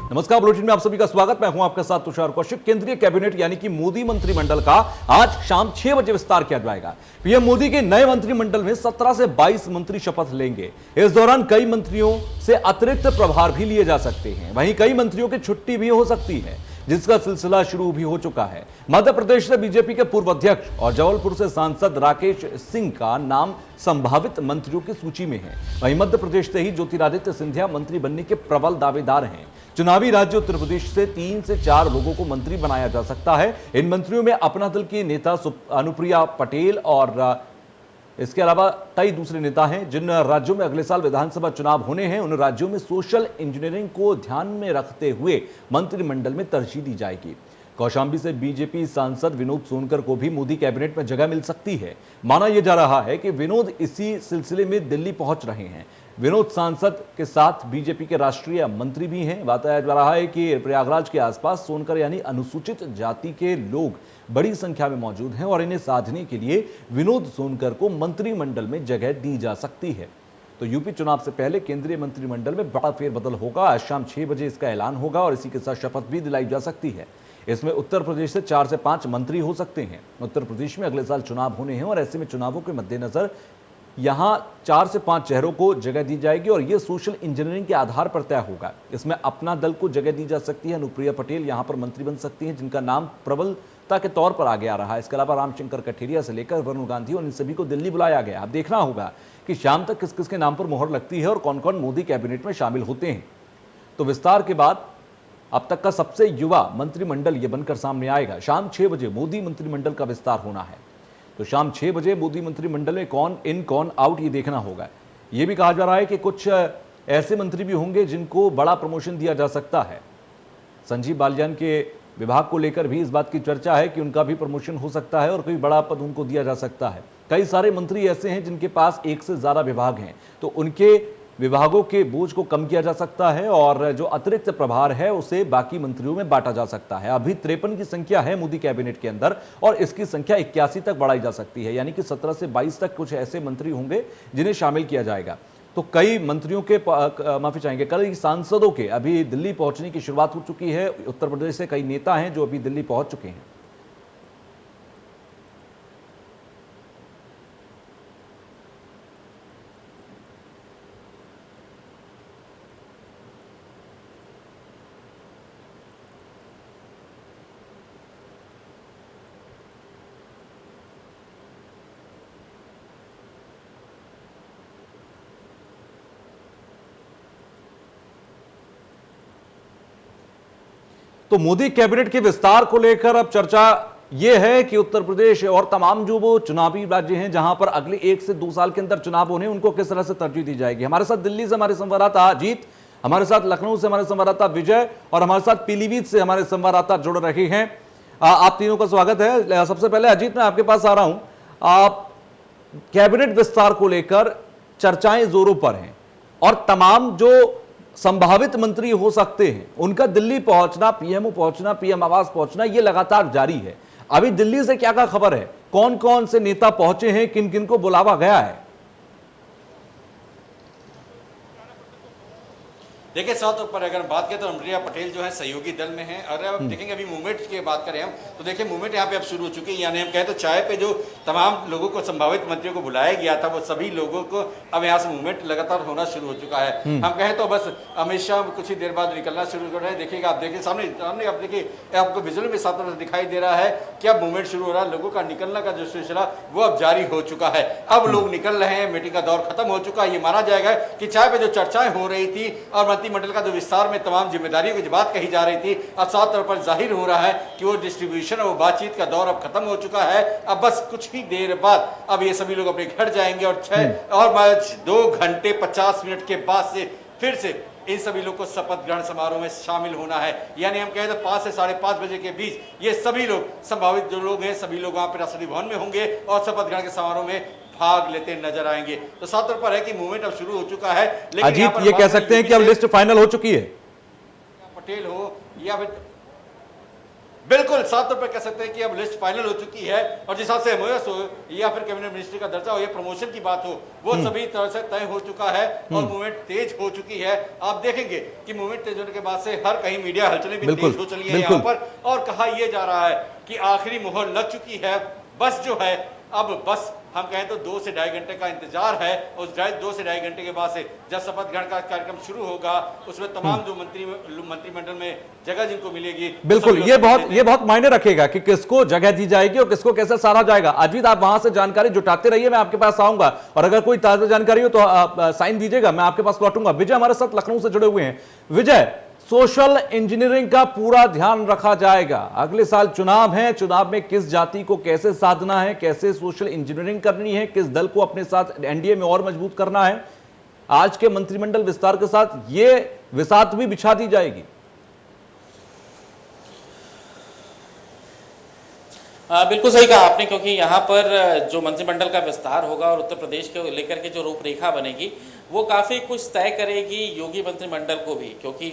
नमस्कार, बुलेटिन में आप सभी का स्वागत। मैं हूं आपके साथ तुषार कौशिक। केंद्रीय कैबिनेट यानी कि मोदी मंत्रिमंडल का आज शाम 6 बजे विस्तार किया जाएगा। पीएम मोदी के नए मंत्रिमंडल में 17 से 22 मंत्री शपथ लेंगे। इस दौरान कई मंत्रियों से अतिरिक्त प्रभार भी लिए जा सकते हैं। वहीं कई मंत्रियों की छुट्टी भी हो सकती है, जिसका सिलसिला शुरू भी हो चुका है। मध्य प्रदेश से बीजेपी के पूर्व अध्यक्ष और जबलपुर से सांसद राकेश सिंह का नाम संभावित मंत्रियों की सूची में है। वहीं मध्य प्रदेश से ही ज्योतिरादित्य सिंधिया मंत्री बनने के प्रबल दावेदार हैं। चुनावी राज्य उत्तर प्रदेश से 3 से 4 लोगों को मंत्री बनाया जा सकता है। इन मंत्रियों में अपना दल की नेता अनुप्रिया पटेल और इसके अलावा कई दूसरे नेता हैं। जिन राज्यों में अगले साल विधानसभा चुनाव होने हैं, उन राज्यों में सोशल इंजीनियरिंग को ध्यान में रखते हुए मंत्रिमंडल में तरजीह दी जाएगी। कौशांबी से बीजेपी सांसद विनोद सोनकर को भी मोदी कैबिनेट में जगह मिल सकती है। माना यह जा रहा है कि विनोद इसी सिलसिले में दिल्ली पहुंच रहे हैं। विनोद सांसद के साथ बीजेपी के राष्ट्रीय मंत्री भी हैं। बताया जा रहा है कि प्रयागराज के आसपास सोनकर यानी अनुसूचित जाति के लोग बड़ी संख्या में मौजूद हैं और इन्हें साधने के लिए विनोद सोनकर को मंत्रिमंडल में जगह दी जा सकती है। तो यूपी चुनाव से पहले केंद्रीय मंत्रिमंडल में बड़ा फेरबदल होगा। आज शाम 6 बजे इसका ऐलान होगा और इसी के साथ शपथ भी दिलाई जा सकती है। इसमें उत्तर प्रदेश से 4 से 5 मंत्री हो सकते हैं। उत्तर प्रदेश में अगले साल चुनाव होने हैं और ऐसे में चुनावों के मद्देनजर यहां 4 से 5 चेहरों को जगह दी जाएगी और यह सोशल इंजीनियरिंग के आधार पर तय होगा। इसमें अपना दल को जगह दी जा सकती है। अनुप्रिया पटेल यहां पर मंत्री बन सकती हैं, जिनका नाम प्रबलता के तौर पर आगे आ रहा है। इसके अलावा रामशंकर कठेरिया से लेकर वरुण गांधी और इन सभी को दिल्ली बुलाया गया। अब देखना होगा कि शाम तक किस किस के नाम पर मोहर लगती है और कौन कौन मोदी कैबिनेट में शामिल होते हैं। तो विस्तार के बाद अब तक का सबसे युवा मंत्रिमंडल यह बनकर सामने आएगा। शाम 6 बजे मोदी मंत्रिमंडल का विस्तार होना है। तो शाम 6 बजे मोदी मंत्रिमंडल में कौन इन कौन आउट ये देखना होगा। यह भी कहा जा रहा है कि कुछ ऐसे मंत्री भी होंगे जिनको बड़ा प्रमोशन दिया जा सकता है। संजीव बालियान के विभाग को लेकर भी इस बात की चर्चा है कि उनका भी प्रमोशन हो सकता है और कोई बड़ा पद उनको दिया जा सकता है। कई सारे मंत्री ऐसे हैं जिनके पास एक से ज्यादा विभाग हैं, तो उनके विभागों के बोझ को कम किया जा सकता है और जो अतिरिक्त प्रभार है उसे बाकी मंत्रियों में बांटा जा सकता है। अभी 53 की संख्या है मोदी कैबिनेट के अंदर और इसकी संख्या 81 तक बढ़ाई जा सकती है, यानी कि 17 से 22 तक कुछ ऐसे मंत्री होंगे जिन्हें शामिल किया जाएगा। तो कई मंत्रियों के माफी चाहेंगे कई सांसदों के अभी दिल्ली पहुंचने की शुरुआत हो चुकी है। उत्तर प्रदेश से कई नेता हैं जो अभी दिल्ली पहुंच चुके हैं। तो मोदी कैबिनेट के विस्तार को लेकर अब चर्चा यह है कि उत्तर प्रदेश और तमाम जो वो चुनावी राज्य हैं जहां पर अगले 1 से 2 साल के अंदर चुनाव होने, उनको किस तरह से तरजीह दी जाएगी। हमारे साथ दिल्ली से हमारे संवाददाता अजीत, हमारे साथ लखनऊ से हमारे संवाददाता विजय और हमारे साथ पीलीभीत से हमारे संवाददाता जुड़ रहे हैं। आप तीनों का स्वागत है। सबसे पहले अजीत, मैं आपके पास आ रहा हूं। आप कैबिनेट विस्तार को लेकर चर्चाएं जोरों पर हैं और तमाम जो संभावित मंत्री हो सकते हैं उनका दिल्ली पहुंचना, पीएमओ पहुंचना, पीएम आवास पहुंचना, यह लगातार जारी है। अभी दिल्ली से क्या खबर है, कौन कौन से नेता पहुंचे हैं, किन किन को बुलावा गया है? देखिए, साउथ पर अगर बात करें तो अनुप्रिया पटेल जो है सहयोगी दल में है। और अब देखेंगे अभी मूवमेंट की बात करें हम तो देखिए मूवमेंट यहाँ पे अब शुरू हो चुकी है। यानी हम कहें तो चाय पे जो तमाम लोगों को संभावित मंत्रियों को बुलाया गया था वो सभी लोगों को अब यहाँ से मूवमेंट लगातार होना शुरू हो चुका है। हम कहें तो बस अमित शाह कुछ ही देर बाद निकलना शुरू कर रहे हैं। देखिएगा, आप देखिए सामने आप देखिए, आपको विजुअल में साफ तौर से दिखाई दे रहा है कि अब मूवमेंट शुरू हो रहा है। लोगों का निकलने का जो सिलसिला वो अब जारी हो चुका है। अब लोग निकल रहे हैं, मीटिंग का दौर खत्म हो चुका है। ये माना जाएगा कि चाय पे जो चर्चाएं हो रही थी और मंत्रिमंडल का जो विस्तार में तमाम जिम्मेदारियों की बात कही जा रही थी, अब साफ तौर पर जाहिर हो रहा है कि वो डिस्ट्रीब्यूशन और बातचीत का दौर अब खत्म हो चुका है। अब बस कुछ ही देर बाद अब ये सभी लोग अपने घर जाएंगे और 2 घंटे 50 मिनट के बाद से फिर से इन सभी लोग को शपथ ग्रहण समारोह में शामिल होना है। यानी हम कहें तो 5 से 5:30 बजे के बीच ये सभी लोग संभावित जो लोग हैं सभी लोग वहां पर राष्ट्रपति भवन में होंगे और शपथ ग्रहण के समारोह में भाग लेते नजर आएंगे। तो साफ तौर पर है कि मूवमेंट अब शुरू हो चुका है। लेकिन अजीत, ये कह सकते हैं कि अब लिस्ट फाइनल हो चुकी है? पटेल हो या फिर बिल्कुल साफ तौर पर कह सकते हैं कि अब लिस्ट फाइनल हो चुकी है और जिस हिसाब से एमओएस हो या फिर कैबिनेट मिनिस्ट्री का दर्जा हो या प्रमोशन की बात हो वो सभी तरह से तय हो चुका है और मूवमेंट तेज हो चुकी है। आप देखेंगे कि मूवमेंट तेज होने के बाद से हर कहीं मीडिया हलचलें भी तेज हो चली है यहाँ पर और कहा यह जा रहा है कि आखिरी मुहर लग चुकी है। बस जो है अब बस हम कहें तो 2 से ढाई घंटे का इंतजार है। उस 2 से ढाई घंटे के बाद से जब शपथ ग्रहण का कार्यक्रम शुरू होगा उसमें तमाम जो मंत्रिमंडल में जगह जिनको मिलेगी, बिल्कुल ये बहुत मायने रखेगा कि किसको जगह दी जाएगी और किसको कैसे सारा जाएगा। अजीत आप वहां से जानकारी जुटाते रहिए, मैं आपके पास आऊंगा और अगर कोई ताजा जानकारी हो तो आप साइन दीजिएगा, मैं आपके पास लौटूंगा। विजय हमारे साथ लखनऊ से जुड़े हुए हैं। विजय, सोशल इंजीनियरिंग का पूरा ध्यान रखा जाएगा, अगले साल चुनाव है, चुनाव में किस जाति को कैसे साधना है, कैसे सोशल इंजीनियरिंग करनी है, किस दल को अपने साथ एनडीए में और मजबूत करना है, आज के मंत्रिमंडल विस्तार के साथ ये विसात भी बिछा दी जाएगी। बिल्कुल सही कहा आपने, क्योंकि यहाँ पर जो मंत्रिमंडल का विस्तार होगा और उत्तर प्रदेश के लेकर के जो रूपरेखा बनेगी वो काफ़ी कुछ तय करेगी योगी मंत्रिमंडल को भी, क्योंकि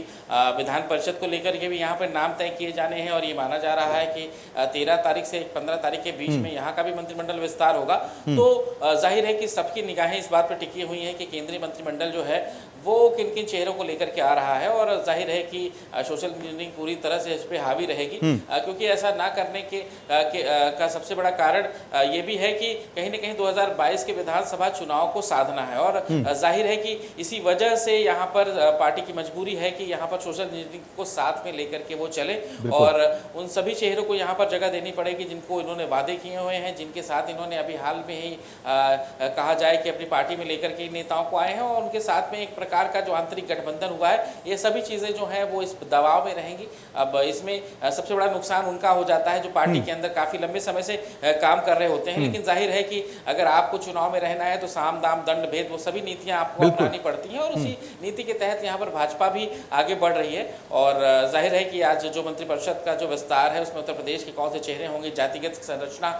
विधान परिषद को लेकर के भी यहाँ पर नाम तय किए जाने हैं और ये माना जा रहा है कि 13 तारीख से 15 तारीख के बीच में यहाँ का भी मंत्रिमंडल विस्तार होगा। तो जाहिर है कि सबकी निगाहें इस बात पर टिकी हुई हैं कि केंद्रीय मंत्रिमंडल जो है वो किन किन चेहरों को लेकर के आ रहा है और जाहिर है कि सोशल इंजीनियरिंग पूरी तरह से इस पर हावी रहेगी, क्योंकि ऐसा ना करने का सबसे बड़ा कारण ये भी है कि कहीं ना कहीं 2022 के विधानसभा चुनाव को साधना है और जाहिर है कि इसी वजह से यहाँ पर पार्टी की मजबूरी है कि यहाँ पर सोशल इंजीनियरिंग को साथ में लेकर के वो चले और उन सभी चेहरों को यहाँ पर जगह देनी पड़ेगी जिनको इन्होंने वादे किए हुए हैं, जिनके साथ इन्होंने अभी हाल में ही कहा जाए कि अपनी पार्टी में लेकर के नेताओं को आए हैं और उनके साथ में एक प्रकार का जो आंतरिक गठबंधन हुआ है, ये सभी चीजें जो है वो इस दबाव में रहेंगी। अब इसमें सबसे बड़ा नुकसान उनका हो जाता है जो पार्टी के अंदर काफी लंबे समय से काम कर रहे होते हैं, लेकिन जाहिर है कि अगर आपको चुनाव में रहना है तो साम दाम दंड भेद वो सभी नीतियां आपको अपनानी पड़ती हैं और उसी नीति के तहत यहाँ पर भाजपा भी आगे बढ़ रही है। और जाहिर है कि आज जो मंत्रिपरिषद का जो विस्तार है उसमें उत्तर प्रदेश के कौन से चेहरे होंगे, जातिगत संरचना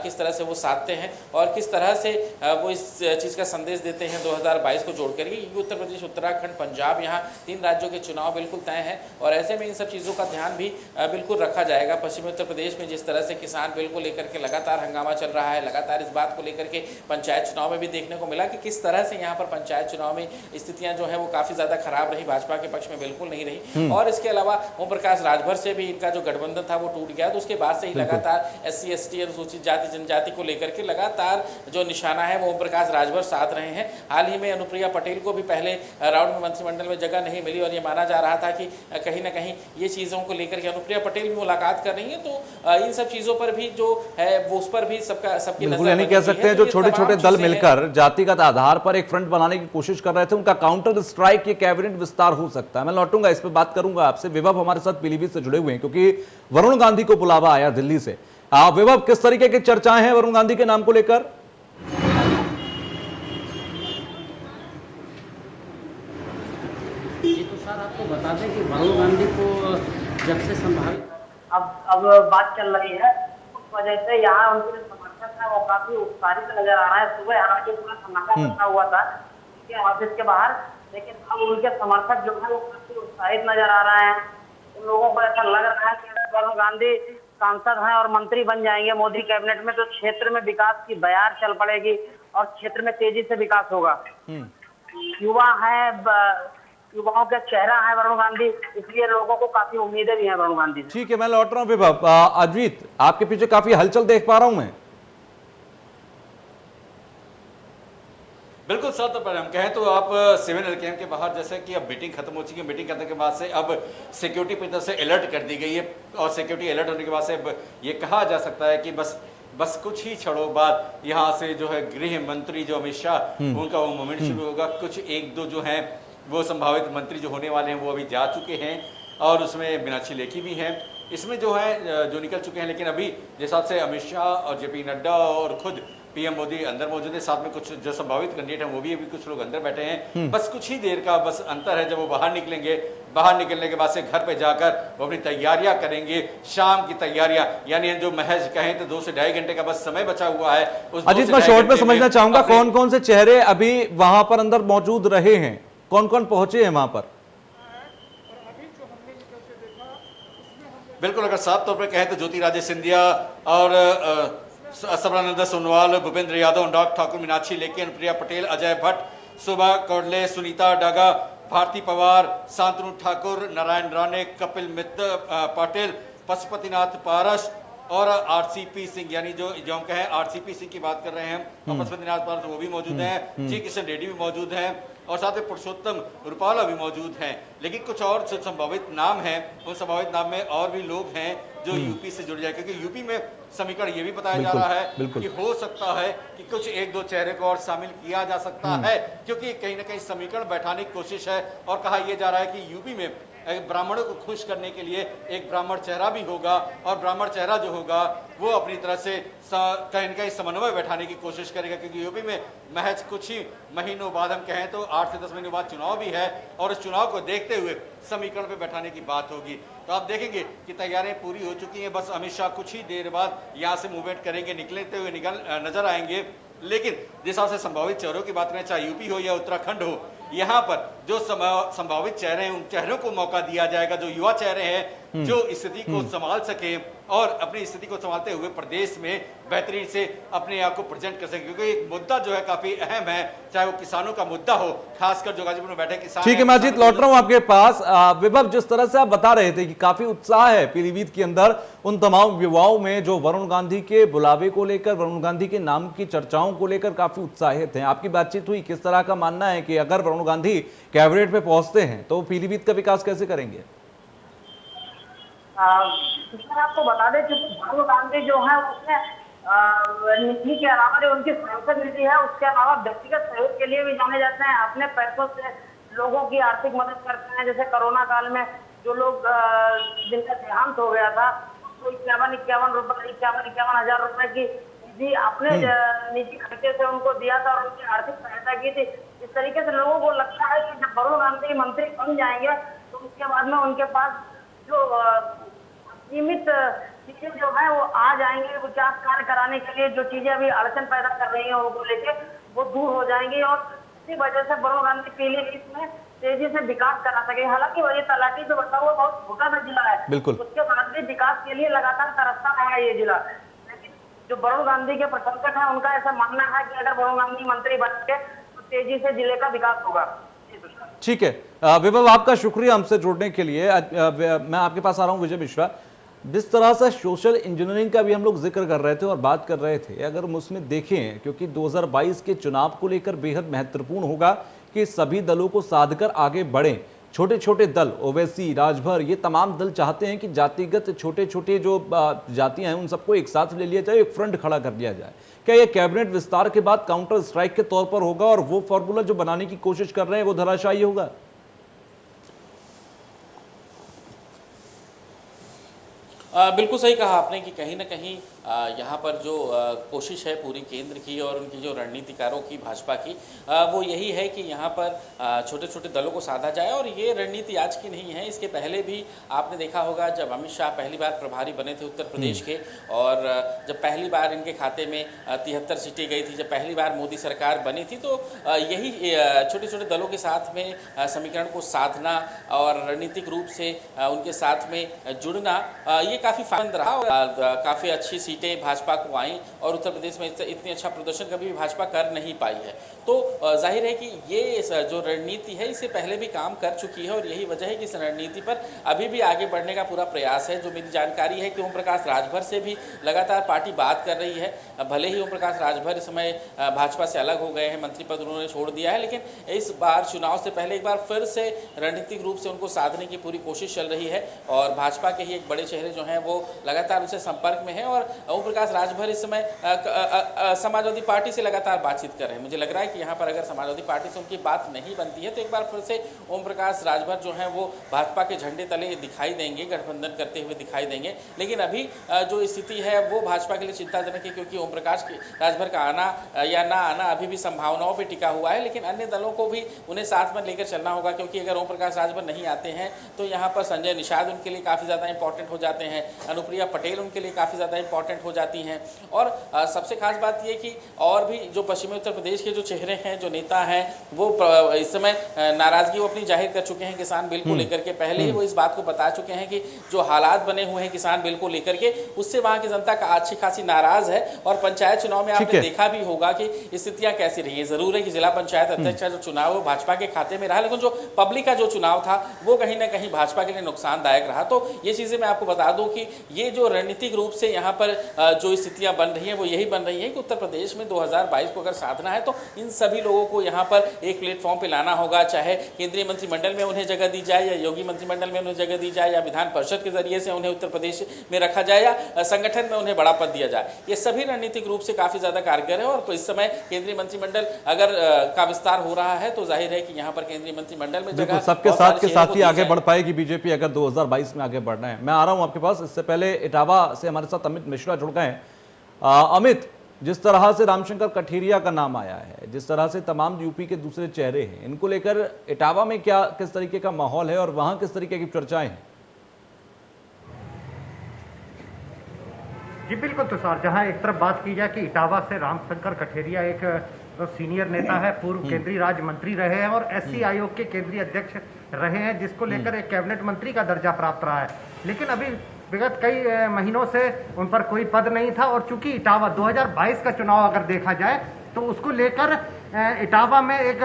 किस तरह से वो साधते हैं और किस तरह से वो इस चीज का संदेश देते हैं 2022 को जोड़ करके, क्योंकि उत्तर प्रदेश, उत्तराखंड, पंजाब, यहाँ 3 राज्यों के चुनाव बिल्कुल तय हैं और ऐसे में इन सब चीज़ों का ध्यान भी बिल्कुल रखा जाएगा। पश्चिमी उत्तर प्रदेश में जिस तरह से किसान बिल को लेकर के लगातार हंगामा चल रहा है, लगातार इस बात को लेकर के पंचायत चुनाव में भी देखने को मिला कि किस तरह से यहाँ पर पंचायत चुनाव में स्थितियां जो है वो काफी ज्यादा खराब रही, भाजपा के पक्ष में बिल्कुल नहीं रही और इसके अलावा ओम प्रकाश राजभर से भी इनका जो गठबंधन था वो टूट गया। तो उसके बाद से ही लगातार SC ST अनुसूचित जाति जनजाति को लेकर के लगातार जो निशाना है वो ओम प्रकाश राजभर साध रहे हैं। हाल ही में अनुप्रिया पटेल को भी पहले राउंड में मंत्रिमंडल में जगह नहीं मिली और ये माना जा रहा था कि कहीं ना कहीं ये चीज़ों को लेकर के अनुप्रिया पटेल भी मुलाकात कर रही है, तो इन सब चीज़ों पर भी जो है वो उस पर भी सबकी नजर यानी कह सकते हैं जो छोटे छोटे दल मिलकर जातिगत आधार पर एक फ्रंट बनाने की कोशिश कर रहे थे, उनका काउंटर स्ट्राइक ये कैबिनेट विस्तार हो सकता है। मैं लौटूंगा इस पर बात करूंगा आपसे। विभव हमारे साथ पीलीभीत से जुड़े हुए हैं क्योंकि वरुण गांधी को बुलावा आया दिल्ली से। विभव, किस तरीके की चर्चाएं हैं वरुण गांधी के नाम को लेकर? सर आपको बता दें कि वरुण गांधी को जब से संभावित अब बात चल रही है उस वजह से यहाँ उनके समर्थक है वो काफी उत्साहित नजर आ रहा है। सुबह हालांकि पूरा धमाका बना हुआ था उनके ऑफिस के बाहर, लेकिन अब उनके समर्थक जो है वो काफी उत्साहित नजर आ रहे हैं। उन लोगों को ऐसा लग रहा है कि वरुण गांधी सांसद हैं और मंत्री बन जाएंगे मोदी कैबिनेट में तो क्षेत्र में विकास की बयार चल पड़ेगी और क्षेत्र में तेजी से विकास होगा। युवा है, युवाओं का चेहरा है वरुण गांधी, इसलिए लोगों को काफी उम्मीदें भी हैं वरुण गांधी से। ठीक है, मैं लौट रहा हूं विभव। अजीत, आपके पीछे काफी हलचल देख पा रहा हूं मैं। बिल्कुल सर, तो पर हम कहें तो आप 7 LKM के बाहर जैसे कि अब मीटिंग खत्म हो चुकी है, मीटिंग करने के बाद से अब सिक्योरिटी पूरी तरह से अलर्ट कर दी गई है और सिक्योरिटी अलर्ट होने के बाद से अब ये कहा जा सकता है कि बस कुछ ही क्षणों बाद यहाँ से जो है गृह मंत्री जो अमित शाह उनका वो मूवमेंट शुरू होगा। कुछ 1-2 जो हैं वो संभावित मंत्री जो होने वाले हैं वो अभी जा चुके हैं और उसमें मीनाक्षी लेखी भी हैं, इसमें जो है जो निकल चुके हैं। लेकिन अभी जिस हिसाब से अमित शाह और JP नड्डा और खुद PM मोदी अंदर मौजूद है, साथ में कुछ जो संभावित कैंडिडेट हैं वो भी अभी कुछ लोग अंदर बैठे हैं। बस कुछ ही देर का बस अंतर है, जब वो बाहर निकलेंगे, बाहर निकलने के बाद से घर पे जाकर वो अपनी तैयारियां करेंगे, शाम की तैयारियां, यानी जो महज कहें तो 2 से ढाई घंटे का बस समय बचा हुआ है। अजीत, मैं शॉर्ट में समझना चाहूंगा कौन कौन से चेहरे अभी वहां पर अंदर मौजूद रहे हैं, कौन कौन पहुंचे हैं वहां पर? बिल्कुल, अगर साफ तौर पर कहें तो ज्योतिरादित्य सिंधिया और सर्बानंद सोनोवाल, भूपेंद्र यादव, अनुराग ठाकुर, मीनाक्षी लेखी, अनुप्रिया पटेल, अजय भट्ट, शोभा कोडले, सुनीता डागा, भारती पवार, शांतनु ठाकुर, नारायण राणे, कपिल मित्र पाटिल, पशुपतिनाथ पारस और आरसीपी सिंह, यानी जो हम कहें आरसीपी सिंह की बात कर रहे हैं, और पशुपतिनाथ पारस वो भी मौजूद हैं, जी किशन रेड्डी भी मौजूद हैं, और साथ में पुरुषोत्तम रूपाला भी मौजूद हैं। लेकिन कुछ और जो संभावित नाम हैं, उन संभावित नाम में और भी लोग हैं जो यूपी से जुड़ जाए, क्योंकि यूपी में समीकरण ये भी बताया जा रहा है कि हो सकता है कि कुछ एक दो चेहरे को और शामिल किया जा सकता है, क्योंकि कहीं ना कहीं समीकरण बैठाने की कोशिश है। और कहा यह जा रहा है कि यूपी में ब्राह्मणों को खुश करने के लिए एक ब्राह्मण चेहरा भी होगा, और ब्राह्मण चेहरा जो होगा वो अपनी तरह से कहीं न कहीं समन्वय बैठाने की कोशिश करेगा, क्योंकि यूपी में महज कुछ ही महीनों बाद, हम कहें तो 8 से 10 महीनों बाद चुनाव भी है, और उस चुनाव को देखते हुए समीकरण पे बैठाने की बात होगी। तो आप देखेंगे कि तैयारियां पूरी हो चुकी हैं, बस अमित शाह कुछ ही देर बाद यहाँ से मूवमेंट करेंगे, निकलते हुए नजर आएंगे। लेकिन जिस हिसाब से संभावित चेहरों की बात करें, चाहे यूपी हो या उत्तराखंड हो, यहाँ पर जो संभावित चेहरे हैं उन चेहरों को मौका दिया जाएगा, जो युवा चेहरे हैं जो स्थिति को संभाल सके और अपनी स्थिति को संभालते हुए प्रदेश में बेहतरीन से अपने आप को प्रेजेंट कर सके, क्योंकि एक मुद्दा जो है काफी अहम है, चाहे वो किसानों का मुद्दा हो, खासकर जो गाजीपुर में बैठे किसान। ठीक है माजिद, लौट रहा हूं आपके पास। विभव, जिस तरह से आप बता रहे थे कि काफी उत्साह है पीलीभीत के अंदर उन तमाम युवाओं में जो वरुण गांधी के बुलावे को लेकर, वरुण गांधी के नाम की चर्चाओं को लेकर काफी उत्साहित हैं, आपकी बातचीत हुई, किस तरह का मानना है कि अगर वरुण गांधी कैबिनेट पे पहुंचते हैं तो पीलीभीत का विकास कैसे करेंगे? आपको बता दें कि वरुण गांधी जो है उसने निधि के अलावा जो उनकी सांसद निधि है उसके अलावा व्यक्तिगत सहयोग के लिए भी जाने जाते हैं। अपने पैसों से लोगों की आर्थिक मदद करते हैं। जैसे कोरोना काल में जो लोग जिनका देहांत हो गया था, तो 51 हजार रुपए की निधि अपने निजी खर्चे से उनको दिया था और उनकी आर्थिक सहायता की थी। इस तरीके से लोगों को लगता है कि जब वरुण गांधी मंत्री बन जाएंगे तो उसके बाद में उनके पास जो सीमित चीजें जो है वो आ जाएंगे, विकास कार्य कराने के लिए जो चीजें अभी अड़चन पैदा कर रही हैं उनको लेके वो दूर हो जाएंगी, और इसी वजह से वरुण गांधी पीलीभीत में तेजी से विकास करा सके। हालांकि वही तलाटी जो बता हुआ बहुत छोटा सा जिला है, बिल्कुल, उसके बाद भी विकास के लिए लगातार तरसता रहा है ये जिला। लेकिन जो वरुण गांधी के प्रशंसक है उनका ऐसा मानना है कि अगर वरुण गांधी मंत्री बन के तो तेजी से जिले का विकास होगा। ठीक है विभव, आपका शुक्रिया हमसे जुड़ने के लिए। मैं आपके पास आ रहा हूं विजय मिश्रा। जिस तरह से सोशल इंजीनियरिंग का भी हम लोग जिक्र कर रहे थे और बात कर रहे थे, अगर हम उसमें देखें, क्योंकि 2022 के चुनाव को लेकर बेहद महत्वपूर्ण होगा कि सभी दलों को साध कर आगे बढ़ें। छोटे छोटे दल, ओवैसी, राजभर, ये तमाम दल चाहते हैं कि जातिगत छोटे छोटे जो जातियां हैं उन सबको एक साथ ले लिया जाए, एक फ्रंट खड़ा कर दिया जाए। क्या ये कैबिनेट विस्तार के बाद काउंटर स्ट्राइक के तौर पर होगा और वो फॉर्मूला जो बनाने की कोशिश कर रहे हैं वो धराशायी होगा? बिल्कुल सही कहा आपने कि कहीं ना कहीं यहाँ पर जो कोशिश है पूरी केंद्र की और उनकी जो रणनीतिकारों की, भाजपा की, वो यही है कि यहाँ पर छोटे छोटे दलों को साधा जाए। और ये रणनीति आज की नहीं है, इसके पहले भी आपने देखा होगा जब अमित शाह पहली बार प्रभारी बने थे उत्तर प्रदेश के, और जब पहली बार इनके खाते में 73 सीटें गई थी, जब पहली बार मोदी सरकार बनी थी, तो यही छोटे छोटे दलों के साथ में समीकरण को साधना और रणनीतिक रूप से उनके साथ में जुड़ना, ये काफ़ी फायदेमंद रहा और काफ़ी अच्छी सीटें भाजपा को आई, और उत्तर प्रदेश में इतनी अच्छा प्रदर्शन कभी भी भाजपा कर नहीं पाई है। तो जाहिर है कि ये जो रणनीति है इसे पहले भी काम कर चुकी है, और यही वजह है कि इस रणनीति पर अभी भी आगे बढ़ने का पूरा प्रयास है। जो मेरी जानकारी है कि ओम प्रकाश राजभर से भी लगातार पार्टी बात कर रही है। भले ही ओम प्रकाश राजभर इस समय भाजपा से अलग हो गए हैं, मंत्री पद उन्होंने छोड़ दिया है, लेकिन इस बार चुनाव से पहले एक बार फिर से रणनीतिक रूप से उनको साधने की पूरी कोशिश चल रही है, और भाजपा के ही एक बड़े चेहरे जो हैं वो लगातार उनसे संपर्क में है। और ओम प्रकाश राजभर इस समय समाजवादी पार्टी से लगातार बातचीत कर रहे हैं। मुझे लग रहा है कि यहाँ पर अगर समाजवादी पार्टी से उनकी बात नहीं बनती है तो एक बार फिर से ओम प्रकाश राजभर जो है वो भाजपा के झंडे तले दिखाई देंगे, गठबंधन करते हुए दिखाई देंगे। लेकिन अभी जो स्थिति है वो भाजपा के लिए चिंताजनक है, क्योंकि ओम प्रकाश राजभर का आना या ना आना अभी भी संभावनाओं पर टिका हुआ है। लेकिन अन्य दलों को भी उन्हें साथ में लेकर चलना होगा, क्योंकि अगर ओम प्रकाश राजभर नहीं आते हैं तो यहाँ पर संजय निषाद उनके लिए काफ़ी ज़्यादा इंपॉर्टेंट हो जाते हैं। हैं, अनुप्रिया पटेल उनके लिए काफ़ी ज़्यादा इंपॉर्टेंट हो जाती हैं। और सबसे खास बात ये कि और भी जो पश्चिमी उत्तर प्रदेश के जो चेहरे हैं, जो नेता हैं, वो इस समय नाराज़गी वो अपनी जाहिर कर चुके हैं किसान बिल को लेकर के। पहले ही वो इस बात को बता चुके हैं कि जो हालात बने हुए हैं किसान बिल को लेकर के, उससे वहाँ की जनता अच्छी खासी नाराज़ है। और पंचायत चुनाव में आपने देखा भी होगा कि स्थितियाँ कैसी रही है। ज़रूर है कि जिला पंचायत अध्यक्ष का जो चुनाव वो भाजपा के खाते में रहा, लेकिन जो पब्लिक का जो चुनाव था वो कहीं ना कहीं भाजपा के लिए नुकसानदायक रहा। तो ये चीज़ें मैं आपको बता दूं कि ये जो रणनीतिक रूप से यहाँ पर जो स्थितियाँ बन रही हैं वो यही बन रही हैं कि उत्तर प्रदेश में 2022 को अगर साधना है तो इन सभी लोगों को यहाँ पर एक प्लेटफॉर्म पे लाना होगा, चाहे केंद्रीय मंत्रिमंडल में उन्हें जगह दी जाए या योगी मंत्रिमंडल में उन्हें जगह दी जाए या विधान परिषद के जरिए से उन्हें उत्तर प्रदेश में रखा जाए या संगठन में उन्हें बड़ा पद दिया जाए। ये सभी रणनीतिक रूप से काफ़ी ज़्यादा कारगर है। और इस समय केंद्रीय मंत्रिमंडल अगर का विस्तार हो रहा है तो जाहिर है कि यहाँ पर केंद्रीय मंत्रिमंडल में जगह सबके साथ के साथ ही आगे बढ़ पाएगी बीजेपी अगर 2022 में आगे बढ़ना है। मैं आ रहा हूं आपके पास, इससे पहले इटावा से हमारे साथ अमित मिश्रा जुड़ गए हैं। अमित, जिस तरह से रामशंकर कठेरिया का नाम आया है, जिस तरह से तमाम यूपी के दूसरे चेहरे हैं, इनको लेकर इटावा में क्या किस तरीके का माहौल है और वहां किस तरीके की चर्चाएं हैं? जी बिल्कुल तुषार, जहां एक तरफ बात की जाए कि इटावा से रामशंकर कठेरिया एक सीनियर नेता है, पूर्व केंद्रीय राज्य मंत्री रहे हैं और एससी आयोग के केंद्रीय अध्यक्ष रहे हैं, जिसको लेकर एक कैबिनेट मंत्री का दर्जा प्राप्त रहा है। लेकिन अभी विगत कई महीनों से उन पर कोई पद नहीं था। और चूंकि इटावा 2022 का चुनाव अगर देखा जाए तो उसको लेकर इटावा में एक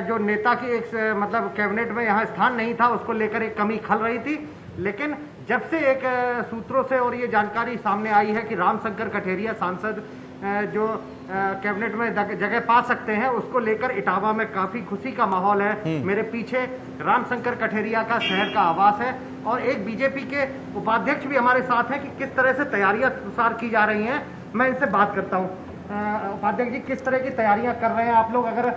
जो नेता की एक मतलब कैबिनेट में यहाँ स्थान नहीं था, उसको लेकर एक कमी खल रही थी। लेकिन जब से एक सूत्रों से और ये जानकारी सामने आई है कि रामशंकर कठेरिया सांसद जो कैबिनेट में जगह पा सकते हैं, उसको लेकर इटावा में काफी खुशी का माहौल है। मेरे पीछे रामशंकर कठेरिया का शहर का आवास है और एक बीजेपी के उपाध्यक्ष भी हमारे साथ हैं कि किस तरह से तैयारियां तुषार की जा रही हैं। मैं इनसे बात करता हूं। उपाध्यक्ष जी, किस तरह की तैयारियां कर रहे हैं आप लोग अगर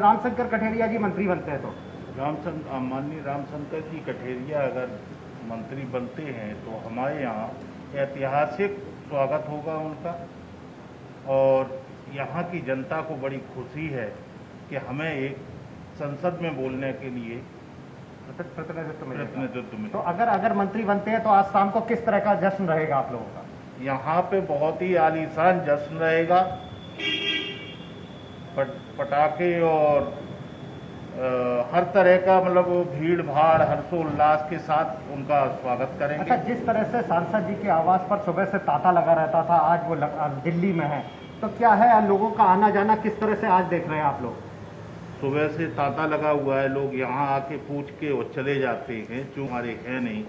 रामशंकर कठेरिया जी मंत्री बनते हैं तो? माननीय रामशंकर जी कठेरिया अगर मंत्री बनते हैं तो हमारे यहाँ ऐतिहासिक स्वागत होगा उनका। और यहाँ की जनता को बड़ी खुशी है कि हमें एक संसद में बोलने के लिए प्रतिनिधित्व मिले। तो अगर मंत्री बनते हैं तो आज शाम को किस तरह का जश्न रहेगा आप लोगों का? यहाँ पे बहुत ही आलीशान जश्न रहेगा। पटाखे और हर तरह का मतलब भीड़ भाड़ हर्षोल्लास के साथ उनका स्वागत करेंगे। अच्छा, जिस तरह से सांसद जी के आवास पर सुबह से तांता लगा रहता था, आज वो दिल्ली में है, तो क्या है लोगों का आना जाना किस तरह से आज देख रहे हैं आप लोग? सुबह से तांता लगा हुआ है, लोग यहाँ आके पूछ के और चले जाते हैं, जो हमारे है नहीं।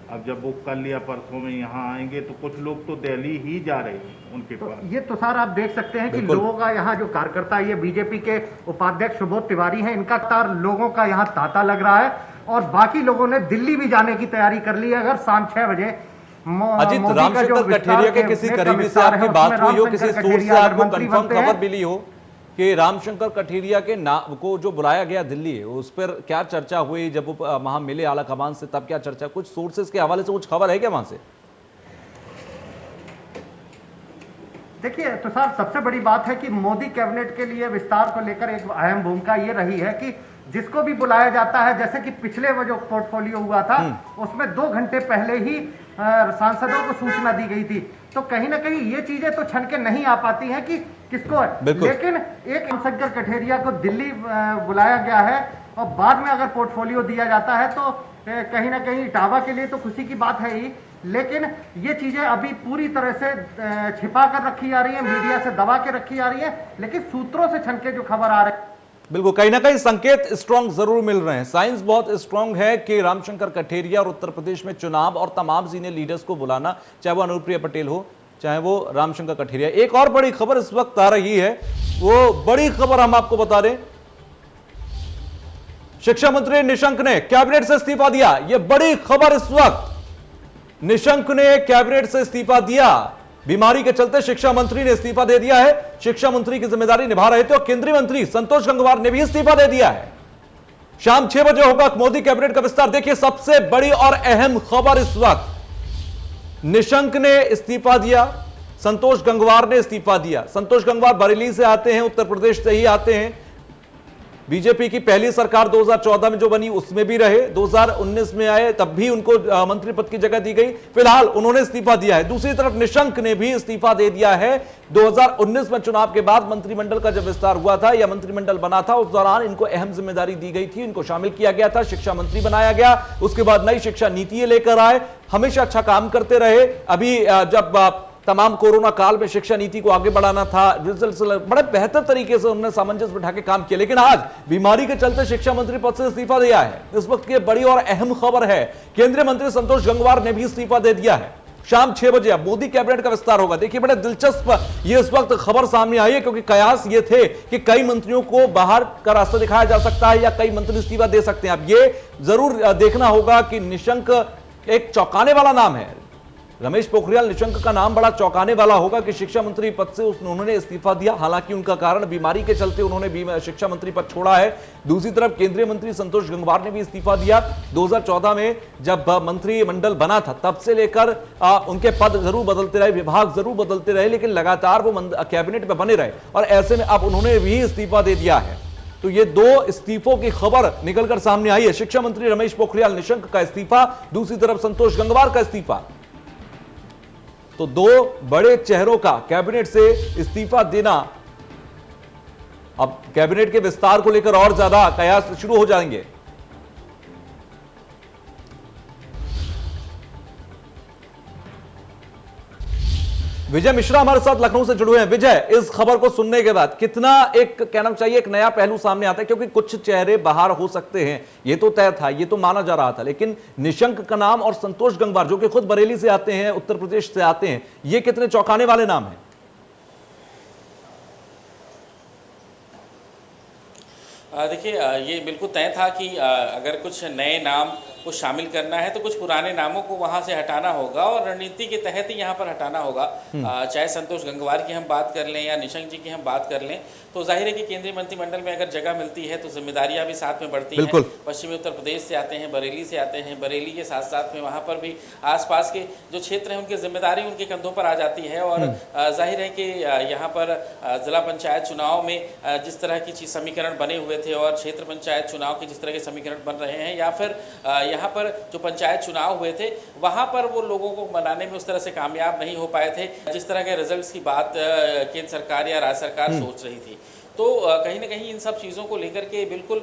अब जब वो कल या परसों में यहाँ आएंगे तो कुछ लोग तो दिल्ली ही जा रहे हैं उनके पास। ये तो सर आप देख सकते हैं कि लोगों का यहाँ जो कार्यकर्ता, ये बीजेपी के उपाध्यक्ष सुबोध तिवारी हैं, इनका तार लोगों का यहाँ तांता लग रहा है और बाकी लोगों ने दिल्ली भी जाने की तैयारी कर ली है। अगर शाम 6 बजे अजित, रामशंकर कठेरिया के किसी करीबी से आपकी बात हुई हो, किसी सोर्स से आपको कंफर्म खबर मिली हो कि रामशंकर कठेरिया के नाम को जो बुलाया गया दिल्ली, उस पर क्या चर्चा हुई? जब वो वहां मिले आला कमान से तब क्या चर्चा? कुछ सोर्सेस के हवाले से कुछ खबर है क्या वहां से? देखिए तो सर, सबसे बड़ी बात है कि मोदी कैबिनेट के लिए विस्तार को लेकर एक अहम भूमिका ये रही है कि जिसको भी बुलाया जाता है, जैसे कि पिछले वो जो पोर्टफोलियो हुआ था उसमें 2 घंटे पहले ही सांसदों को सूचना दी गई थी। तो कहीं ना कहीं ये चीजें तो छन के नहीं आ पाती हैं कि किसको है। लेकिन एक रामशंकर कठेरिया को दिल्ली बुलाया गया है और बाद में अगर पोर्टफोलियो दिया जाता है तो कहीं ना कहीं इटावा के लिए तो खुशी की बात है ही। लेकिन ये चीजें अभी पूरी तरह से छिपा कर रखी जा रही है, मीडिया से दबा के रखी जा रही है, लेकिन सूत्रों से छन के जो खबर आ रही है, बिल्कुल कहीं ना कहीं संकेत स्ट्रांग जरूर मिल रहे हैं। साइंस बहुत स्ट्रांग है कि रामशंकर कठेरिया और उत्तर प्रदेश में चुनाव और तमाम सीनियर लीडर्स को बुलाना, चाहे वो अनुप्रिया पटेल हो चाहे वो रामशंकर कठेरिया। एक और बड़ी खबर इस वक्त आ रही है, वो बड़ी खबर हम आपको बता दें, शिक्षा मंत्री निशंक ने कैबिनेट से इस्तीफा दिया। यह बड़ी खबर इस वक्त, निशंक ने कैबिनेट से इस्तीफा दिया। बीमारी के चलते शिक्षा मंत्री ने इस्तीफा दे दिया है। शिक्षा मंत्री की जिम्मेदारी निभा रहे थे और केंद्रीय मंत्री संतोष गंगवार ने भी इस्तीफा दे दिया है। शाम 6 बजे होगा मोदी कैबिनेट का विस्तार। देखिए सबसे बड़ी और अहम खबर इस वक्त, निशंक ने इस्तीफा दिया, संतोष गंगवार ने इस्तीफा दिया। संतोष गंगवार बरेली से आते हैं, उत्तर प्रदेश से ही आते हैं। बीजेपी की पहली सरकार 2014 में जो बनी उसमें भी रहे, 2019 में आए तब भी उनको मंत्री पद की जगह दी गई, फिलहाल उन्होंने इस्तीफा दिया है। दूसरी तरफ निशंक ने भी इस्तीफा दे दिया है। 2019 में चुनाव के बाद मंत्रिमंडल का जब विस्तार हुआ था या मंत्रिमंडल बना था, उस दौरान इनको अहम जिम्मेदारी दी गई थी, इनको शामिल किया गया था, शिक्षा मंत्री बनाया गया, उसके बाद नई शिक्षा नीति लेकर आए, हमेशा अच्छा काम करते रहे। अभी जब तमाम कोरोना काल में शिक्षा नीति को आगे बढ़ाना था, रिजल्ट बड़े बेहतर तरीके से उन्होंने सामंजस्य बिठा के काम किया, लेकिन आज बीमारी के चलते शिक्षा मंत्री पद से इस्तीफा दिया है। इस वक्त की बड़ी और अहम खबर है, केंद्रीय मंत्री संतोष गंगवार ने भी इस्तीफा दे दिया है। शाम 6 बजे अब मोदी कैबिनेट का विस्तार होगा। देखिए बड़े दिलचस्प ये इस वक्त खबर सामने आई है, क्योंकि कयास ये थे कि कई मंत्रियों को बाहर का रास्ता दिखाया जा सकता है या कई मंत्री इस्तीफा दे सकते हैं। अब ये जरूर देखना होगा कि निशंक एक चौंकाने वाला नाम है, रमेश पोखरियाल निशंक का नाम बड़ा चौंकाने वाला होगा कि शिक्षा मंत्री पद से उन्होंने इस्तीफा दिया। हालांकि उनका कारण बीमारी के चलते उन्होंने शिक्षा मंत्री पद छोड़ा है। दूसरी तरफ केंद्रीय मंत्री संतोष गंगवार ने भी इस्तीफा दिया। 2014 में जब मंत्रिमंडल बना था तब से लेकर उनके पद जरूर बदलते रहे, विभाग जरूर बदलते रहे, लेकिन लगातार वो कैबिनेट में बने रहे और ऐसे में अब उन्होंने भी इस्तीफा दे दिया है। तो ये दो इस्तीफों की खबर निकलकर सामने आई है, शिक्षा मंत्री रमेश पोखरियाल निशंक का इस्तीफा, दूसरी तरफ संतोष गंगवार का इस्तीफा। तो दो बड़े चेहरों का कैबिनेट से इस्तीफा देना, अब कैबिनेट के विस्तार को लेकर और ज्यादा कयास शुरू हो जाएंगे। विजय मिश्रा हमारे साथ लखनऊ से जुड़े हुए हैं। विजय, इस खबर को सुनने के बाद कितना एक कहना चाहिए एक नया पहलू सामने आता है, क्योंकि कुछ चेहरे बाहर हो सकते हैं, ये तो तय था, ये तो माना जा रहा था, लेकिन निशंक का नाम और संतोष गंगवार जो कि खुद बरेली से आते हैं, उत्तर प्रदेश से आते हैं, ये कितने चौंकाने वाले नाम हैं? देखिए ये बिल्कुल तय था कि अगर कुछ नए नाम को शामिल करना है तो कुछ पुराने नामों को वहां से हटाना होगा और रणनीति के तहत ही यहाँ पर हटाना होगा। चाहे संतोष गंगवार की हम बात कर लें या निशंक जी की हम बात कर लें, तो जाहिर है कि केंद्रीय मंत्रिमंडल में अगर जगह मिलती है तो जिम्मेदारियां भी साथ में बढ़ती हैं। पश्चिमी उत्तर प्रदेश से आते हैं, बरेली से आते हैं, बरेली के साथ साथ में वहाँ पर भी आसपास के जो क्षेत्र हैं उनकी जिम्मेदारी उनके कंधों पर आ जाती है। और जाहिर है कि यहाँ पर जिला पंचायत चुनाव में जिस तरह की समीकरण बने हुए थे और क्षेत्र पंचायत चुनाव के जिस तरह के समीकरण बन रहे हैं, या फिर यहाँ पर जो पंचायत चुनाव हुए थे वहाँ पर वो लोगों को मनाने में उस तरह से कामयाब नहीं हो पाए थे जिस तरह के रिजल्ट्स की बात केंद्र सरकार या राज्य सरकार सोच रही थी। तो कहीं ना कहीं इन सब चीज़ों को लेकर के बिल्कुल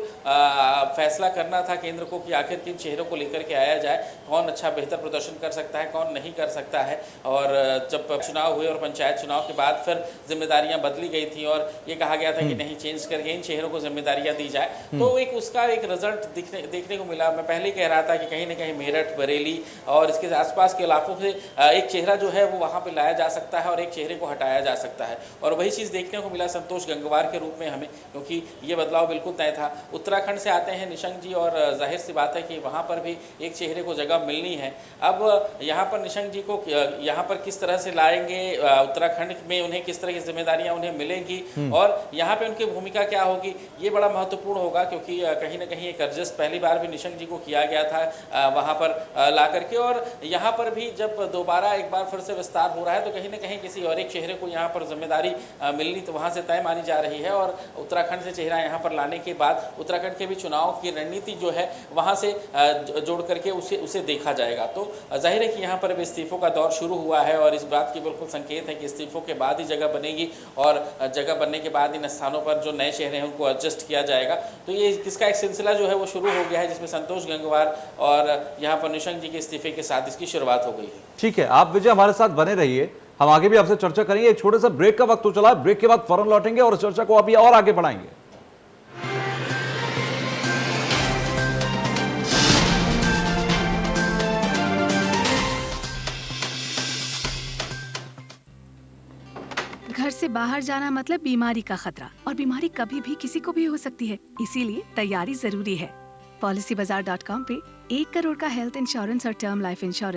फैसला करना था केंद्र को कि आखिर किन चेहरों को लेकर के आया जाए, कौन अच्छा बेहतर प्रदर्शन कर सकता है, कौन नहीं कर सकता है। और जब चुनाव हुए और पंचायत चुनाव के बाद फिर जिम्मेदारियां बदली गई थी और ये कहा गया था कि नहीं, चेंज करके इन चेहरों को जिम्मेदारियां दी जाए, तो एक उसका एक रिजल्ट देखने को मिला। मैं पहले कह रहा था कि कहीं ना कहीं मेरठ, बरेली और इसके आसपास के इलाकों से एक चेहरा जो है वो वहाँ पर लाया जा सकता है और एक चेहरे को हटाया जा सकता है, और वही चीज़ देखने को मिला संतोष गंगवार रूप में हमें, क्योंकि ये बदलाव बिल्कुल तय था। उत्तराखंड से आते हैं निशंक जी और जाहिर सी बात है कि वहाँ पर भी एक चेहरे को जगह मिलनी है। अब यहाँ पर निशंक जी को यहाँ पर किस तरह से लाएंगे, उत्तराखंड में उन्हें किस तरह की जिम्मेदारियाँ उन्हें मिलेंगी और यहाँ पे उनकी भूमिका क्या होगी, ये बड़ा महत्वपूर्ण होगा। क्योंकि कहीं ना कहीं एक एडजस्ट पहली बार भी निशंक जी को किया गया था वहाँ पर ला करके, और यहाँ पर भी जब दोबारा एक बार फिर से विस्तार हो रहा है तो कहीं ना कहीं किसी और एक चेहरे को यहाँ पर जिम्मेदारी मिलनी तो वहाँ से तय मानी जा रही है। और उत्तराखंड से चेहरा यहाँ पर लाने के बाद उत्तराखंड के भी चुनाव की रणनीति जो है वहाँ से जोड़ करके उसे देखा जाएगा। तो जाहिर है कि यहाँ पर अब इस्तीफों का दौर शुरू हुआ है और इस बात की बिल्कुल संकेत है कि इस्तीफों के बाद ही जगह बनेगी और जगह बनने के बाद इन स्थानों पर जो नए चेहरे हैं उनको एडजस्ट किया जाएगा। तो ये इसका एक सिलसिला जो है वो शुरू हो गया है, जिसमें संतोष गंगवार और यहाँ पर निशंक जी के इस्तीफे के साथ इसकी शुरुआत हो गई है। ठीक है, आप विजय हमारे साथ बने रहिए, हम आगे भी आपसे चर्चा करेंगे। एक छोटे सा ब्रेक का वक्त तो चला, ब्रेक के बाद फौरन लौटेंगे और चर्चा को अभी और आगे बढ़ाएंगे। घर से बाहर जाना मतलब बीमारी का खतरा, और बीमारी कभी भी किसी को भी हो सकती है, इसीलिए तैयारी जरूरी है। PolicyBazaar.com पे 1 करोड़ का हेल्थ इंश्योरेंस और टर्म लाइफ इंश्योरेंस